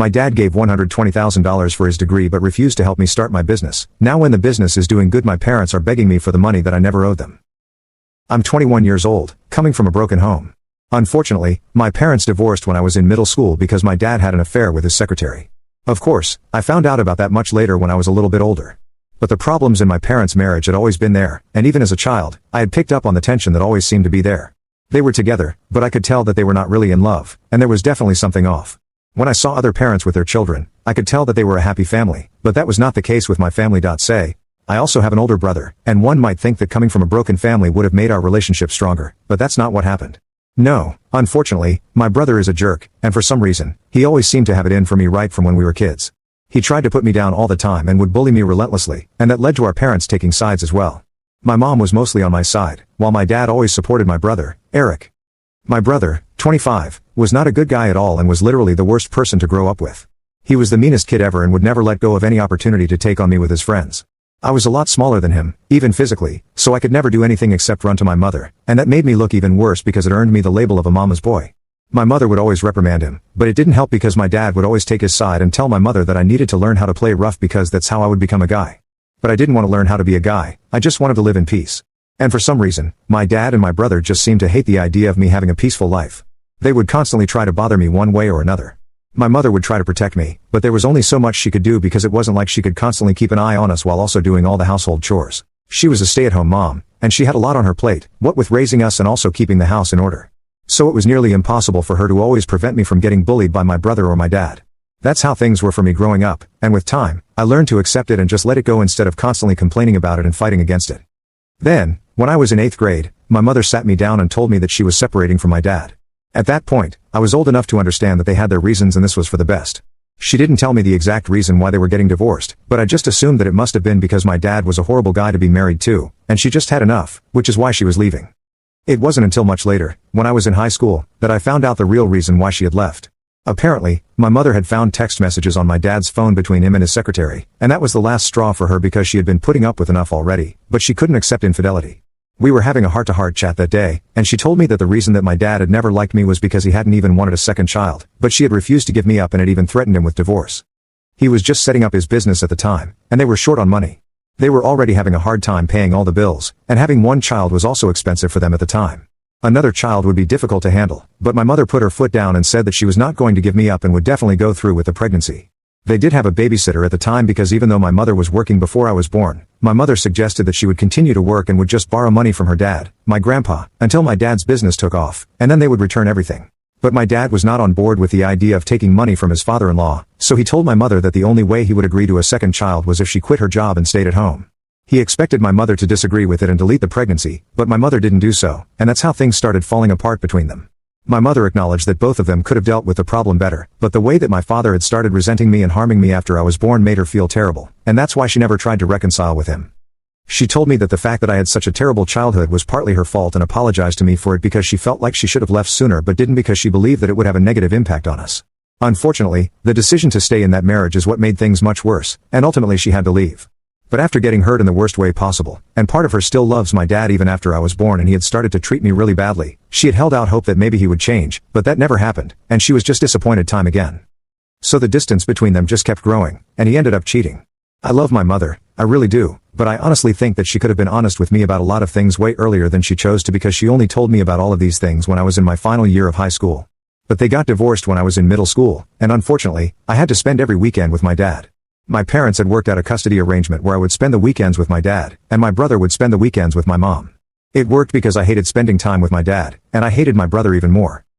My dad gave $120,000 for his degree but refused to help me start my business. Now when the business is doing good, my parents are begging me for the money that I never owed them. I'm 21 years old, coming from a broken home. Unfortunately, my parents divorced when I was in middle school because my dad had an affair with his secretary. Of course, I found out about that much later when I was a little bit older. But the problems in my parents' marriage had always been there, and even as a child, I had picked up on the tension that always seemed to be there. They were together, but I could tell that they were not really in love, and there was definitely something off. When I saw other parents with their children, I could tell that they were a happy family, but that was not the case with my family. Say, I also have an older brother, and one might think that coming from a broken family would have made our relationship stronger, but that's not what happened. No, unfortunately, my brother is a jerk, and for some reason, he always seemed to have it in for me right from when we were kids. He tried to put me down all the time and would bully me relentlessly, and that led to our parents taking sides as well. My mom was mostly on my side, while my dad always supported my brother, Eric. My brother, 25, was not a good guy at all and was literally the worst person to grow up with. He was the meanest kid ever and would never let go of any opportunity to take on me with his friends. I was a lot smaller than him, even physically, so I could never do anything except run to my mother, and that made me look even worse because it earned me the label of a mama's boy. My mother would always reprimand him, but it didn't help because my dad would always take his side and tell my mother that I needed to learn how to play rough because that's how I would become a guy. But I didn't want to learn how to be a guy, I just wanted to live in peace. And for some reason, my dad and my brother just seemed to hate the idea of me having a peaceful life. They would constantly try to bother me one way or another. My mother would try to protect me, but there was only so much she could do because it wasn't like she could constantly keep an eye on us while also doing all the household chores. She was a stay-at-home mom, and she had a lot on her plate, what with raising us and also keeping the house in order. So it was nearly impossible for her to always prevent me from getting bullied by my brother or my dad. That's how things were for me growing up, and with time, I learned to accept it and just let it go instead of constantly complaining about it and fighting against it. Then, when I was in 8th grade, my mother sat me down and told me that she was separating from my dad. At that point, I was old enough to understand that they had their reasons and this was for the best. She didn't tell me the exact reason why they were getting divorced, but I just assumed that it must have been because my dad was a horrible guy to be married to, and she just had enough, which is why she was leaving. It wasn't until much later, when I was in high school, that I found out the real reason why she had left. Apparently, my mother had found text messages on my dad's phone between him and his secretary, and that was the last straw for her because she had been putting up with enough already, but she couldn't accept infidelity. We were having a heart-to-heart chat that day, and she told me that the reason that my dad had never liked me was because he hadn't even wanted a second child, but she had refused to give me up and had even threatened him with divorce. He was just setting up his business at the time, and they were short on money. They were already having a hard time paying all the bills, and having one child was also expensive for them at the time. Another child would be difficult to handle, but my mother put her foot down and said that she was not going to give me up and would definitely go through with the pregnancy. They did have a babysitter at the time because even though my mother was working before I was born, my mother suggested that she would continue to work and would just borrow money from her dad, my grandpa, until my dad's business took off, and then they would return everything. But my dad was not on board with the idea of taking money from his father-in-law, so he told my mother that the only way he would agree to a second child was if she quit her job and stayed at home. He expected my mother to disagree with it and delete the pregnancy, but my mother didn't do so, and that's how things started falling apart between them. My mother acknowledged that both of them could have dealt with the problem better, but the way that my father had started resenting me and harming me after I was born made her feel terrible, and that's why she never tried to reconcile with him. She told me that the fact that I had such a terrible childhood was partly her fault and apologized to me for it because she felt like she should have left sooner but didn't because she believed that it would have a negative impact on us. Unfortunately, the decision to stay in that marriage is what made things much worse, and ultimately she had to leave. But after getting hurt in the worst way possible, and part of her still loves my dad even after I was born and he had started to treat me really badly, she had held out hope that maybe he would change, but that never happened, and she was just disappointed time again. So the distance between them just kept growing, and he ended up cheating. I love my mother, I really do, but I honestly think that she could have been honest with me about a lot of things way earlier than she chose to because she only told me about all of these things when I was in my final year of high school. But they got divorced when I was in middle school, and unfortunately, I had to spend every weekend with my dad. My parents had worked out a custody arrangement where I would spend the weekends with my dad, and my brother would spend the weekends with my mom. It worked because I hated spending time with my dad, and I hated my brother even more.